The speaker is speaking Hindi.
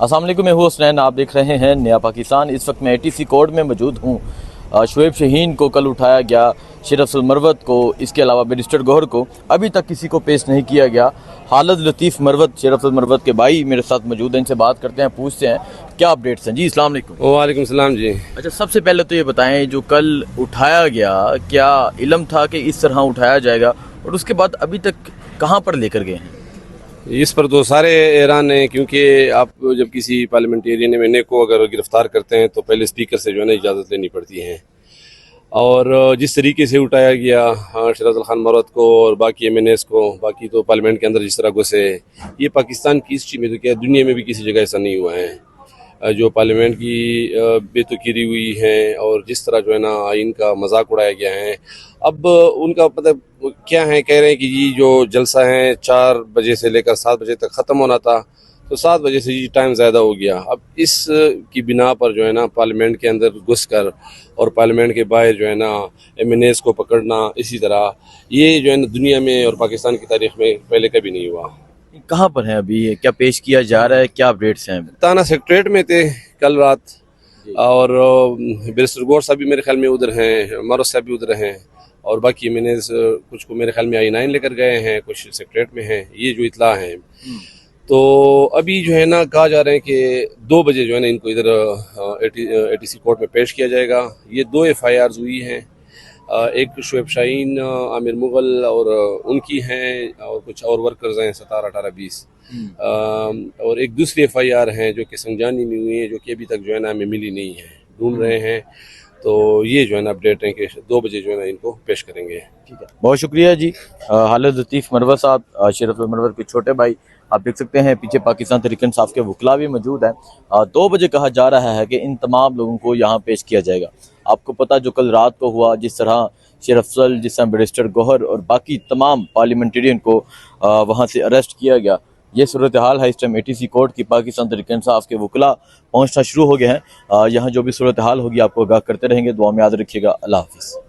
अस्सलाम वालेकुम, मैं हूँ हुसनैन। आप देख रहे हैं नया पाकिस्तान। इस वक्त मैं ATC कोर्ट में मौजूद हूँ। शुएब शाहीन को कल उठाया गया, शेर अफजल मरवत को, इसके अलावा बैरिस्टर गौहर को अभी तक किसी को पेश नहीं किया गया। खालिद लतीफ़ मरवत, शेर अफजल मरवत के भाई मेरे साथ मौजूद हैं, इनसे बात करते हैं, पूछते हैं क्या अपडेट्स हैं। जी अस्सलाम वालेकुम। वालेकुम सलाम जी। अच्छा, सबसे पहले तो ये बताएं, जो कल उठाया गया, क्या इल्म था कि इस तरह उठाया जाएगा, और उसके बाद अभी तक कहाँ पर लेकर गए हैं? इस पर तो सारे हैरान हैं, क्योंकि आप जब किसी पार्लियामेंटेरियन एमएनए को अगर गिरफ्तार करते हैं तो पहले स्पीकर से जो है ना इजाज़त लेनी पड़ती है। और जिस तरीके से उठाया गया शेर अफजल खान मरवत को और बाकी एमएनएस को, बाकी तो पार्लियामेंट के अंदर जिस तरह घुसे, ये पाकिस्तान की हिस्ट्री में तो क्या दुनिया में भी किसी जगह ऐसा नहीं हुआ है। जो पार्लियामेंट की बेतुकीरी हुई है और जिस तरह जो है ना आइन का मजाक उड़ाया गया है। अब उनका मतलब क्या है, कह रहे हैं कि जी जो जलसा है 4 बजे से लेकर 7 बजे तक ख़त्म होना था, तो 7 बजे से जी टाइम ज़्यादा हो गया। अब इस की बिना पर जो है ना पार्लियामेंट के अंदर घुस कर और पार्लियामेंट के बाहर जो है ना एमएनएस को पकड़ना, इसी तरह ये जो है ना दुनिया में और पाकिस्तान की तारीख में पहले कभी नहीं हुआ। कहाँ पर हैं अभी, क्या पेश किया जा रहा है, क्या अपडेट्स हैं? ताना सेक्रेटरीट में थे कल रात, जी। और बैरिस्टर गौहर साहब भी मेरे ख्याल में उधर हैं, मरवत साहब भी उधर हैं, और बाकी मैंने कुछ को मेरे ख्याल में I9 लेकर गए हैं, कुछ सेक्रेटरीट में हैं, ये जो इतला है। तो अभी जो है ना कहा जा रहा है कि 2 बजे जो है ना इनको इधर ATC कोर्ट में पेश किया जाएगा। ये 2 FIRs हुई हैं, एक शुएब शाहीन, आमिर मुगल और उनकी हैं, और कुछ और वर्कर्स हैं 17, 18, 20। और एक दूसरी FIR हैं जो कि संजानी में हुई है, जो कि अभी तक जो है ना हमें मिली नहीं है, ढूंढ रहे हैं। तो ये जो है ना अपडेट है कि 2 बजे जो है ना इनको पेश करेंगे। ठीक है, बहुत शुक्रिया जी। खालिद लतीफ़ मरवत साहब, शेर अफजल मरवत के छोटे भाई, आप देख सकते हैं पीछे पाकिस्तान तहरीक इंसाफ के वकला भी मौजूद हैं। 2 बजे कहा जा रहा है कि इन तमाम लोगों को यहाँ पेश किया जाएगा। आपको पता जो कल रात को हुआ, जिस तरह शेर अफजल, जिस तरह बैरिस्टर गौहर और बाकी तमाम पार्लियामेंटेरियन को वहाँ से अरेस्ट किया गया, ये सूरत हाल है। इस टाइम ATC कोर्ट की पाकिस्तान तहरीक इंसाफ के वकला पहुँचना शुरू हो गए हैं। यहाँ जो भी सूरत हाल होगी आपको आगाह करते रहेंगे। दुआ में याद रखिएगा। अल्लाह हाफिज़।